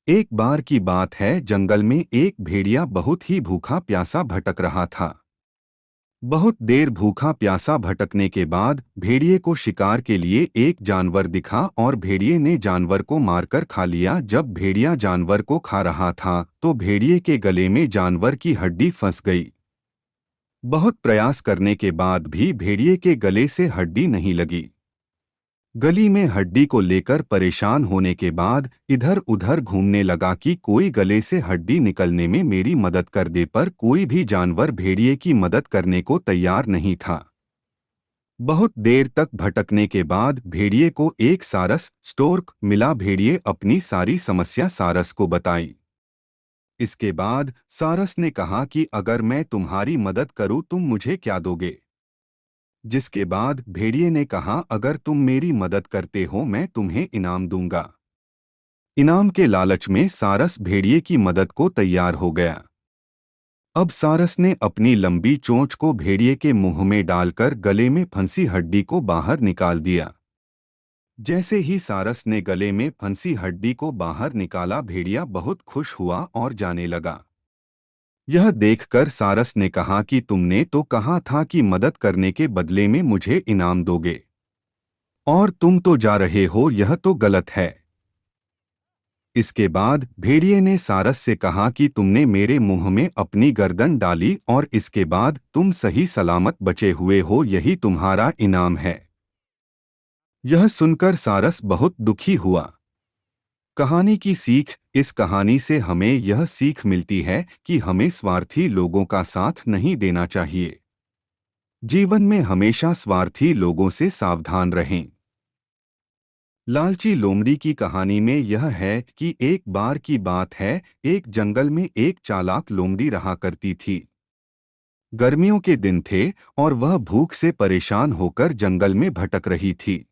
एक बार की बात है, जंगल में एक भेड़िया बहुत ही भूखा प्यासा भटक रहा था। बहुत देर भूखा प्यासा भटकने के बाद भेड़िए को शिकार के लिए एक जानवर दिखा और भेड़िए ने जानवर को मारकर खा लिया। जब भेड़िया जानवर को खा रहा था तो भेड़िए के गले में जानवर की हड्डी फंस गई। बहुत प्रयास करने के बाद भी भेड़िए के गले से हड्डी नहीं लगी। गली में हड्डी को लेकर परेशान होने के बाद इधर उधर घूमने लगा कि कोई गले से हड्डी निकलने में मेरी मदद कर दे, पर कोई भी जानवर भेड़िए की मदद करने को तैयार नहीं था। बहुत देर तक भटकने के बाद भेड़िए को एक सारस स्टोर्क मिला। भेड़िए अपनी सारी समस्या सारस को बताई। इसके बाद सारस ने कहा कि अगर मैं तुम्हारी मदद करूं तुम मुझे क्या दोगे। जिसके बाद भेड़िए ने कहा, अगर तुम मेरी मदद करते हो मैं तुम्हें इनाम दूंगा। इनाम के लालच में सारस भेड़िए की मदद को तैयार हो गया। अब सारस ने अपनी लंबी चोंच को भेड़िए के मुंह में डालकर गले में फंसी हड्डी को बाहर निकाल दिया। जैसे ही सारस ने गले में फंसी हड्डी को बाहर निकाला, भेड़िया बहुत खुश हुआ और जाने लगा। यह देखकर सारस ने कहा कि तुमने तो कहा था कि मदद करने के बदले में मुझे इनाम दोगे, और तुम तो जा रहे हो, यह तो गलत है। इसके बाद भेड़िए ने सारस से कहा कि तुमने मेरे मुंह में अपनी गर्दन डाली और इसके बाद तुम सही सलामत बचे हुए हो, यही तुम्हारा इनाम है। यह सुनकर सारस बहुत दुखी हुआ। कहानी की सीख। इस कहानी से हमें यह सीख मिलती है कि हमें स्वार्थी लोगों का साथ नहीं देना चाहिए। जीवन में हमेशा स्वार्थी लोगों से सावधान रहें। लालची लोमड़ी की कहानी में यह है कि एक बार की बात है, एक जंगल में एक चालाक लोमड़ी रहा करती थी। गर्मियों के दिन थे और वह भूख से परेशान होकर जंगल में भटक रही थी।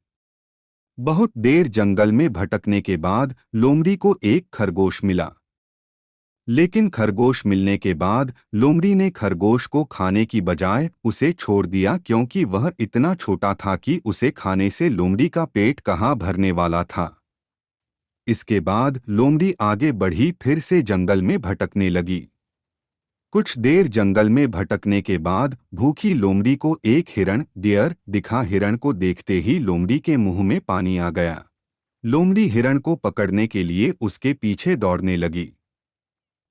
बहुत देर जंगल में भटकने के बाद लोमड़ी को एक खरगोश मिला। लेकिन खरगोश मिलने के बाद लोमड़ी ने खरगोश को खाने की बजाय उसे छोड़ दिया, क्योंकि वह इतना छोटा था कि उसे खाने से लोमड़ी का पेट कहाँ भरने वाला था। इसके बाद लोमड़ी आगे बढ़ी, फिर से जंगल में भटकने लगी। कुछ देर जंगल में भटकने के बाद भूखी लोमड़ी को एक हिरण डियर दिखा। हिरण को देखते ही लोमड़ी के मुंह में पानी आ गया। लोमड़ी हिरण को पकड़ने के लिए उसके पीछे दौड़ने लगी।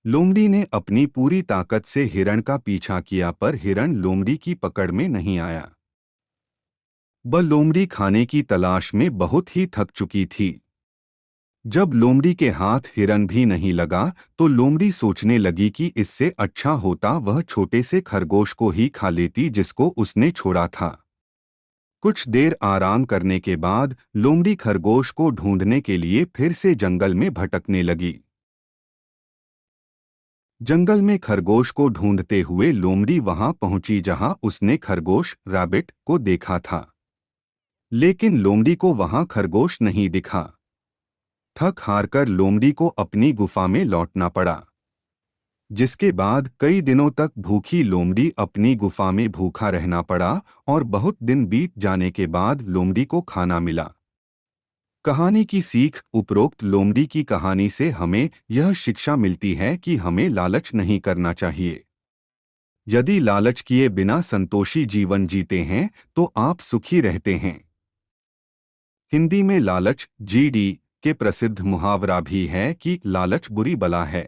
लोमड़ी ने अपनी पूरी ताकत से हिरण का पीछा किया, पर हिरण लोमड़ी की पकड़ में नहीं आया। वह लोमड़ी खाने की तलाश में बहुत ही थक चुकी थी। जब लोमड़ी के हाथ हिरण भी नहीं लगा तो लोमड़ी सोचने लगी कि इससे अच्छा होता वह छोटे से खरगोश को ही खा लेती जिसको उसने छोड़ा था। कुछ देर आराम करने के बाद लोमड़ी खरगोश को ढूंढने के लिए फिर से जंगल में भटकने लगी। जंगल में खरगोश को ढूंढते हुए लोमड़ी वहां पहुंची जहां उसने खरगोश रैबिट को देखा था। लेकिन लोमड़ी को वहां खरगोश नहीं दिखा। थक हारकर लोमड़ी को अपनी गुफा में लौटना पड़ा। जिसके बाद कई दिनों तक भूखी लोमड़ी अपनी गुफा में भूखा रहना पड़ा और बहुत दिन बीत जाने के बाद लोमड़ी को खाना मिला। कहानी की सीख। उपरोक्त लोमड़ी की कहानी से हमें यह शिक्षा मिलती है कि हमें लालच नहीं करना चाहिए। यदि लालच किए बिना संतोषी जीवन जीते हैं तो आप सुखी रहते हैं। हिंदी में लालच जीडी के प्रसिद्ध मुहावरा भी है कि लालच बुरी बला है।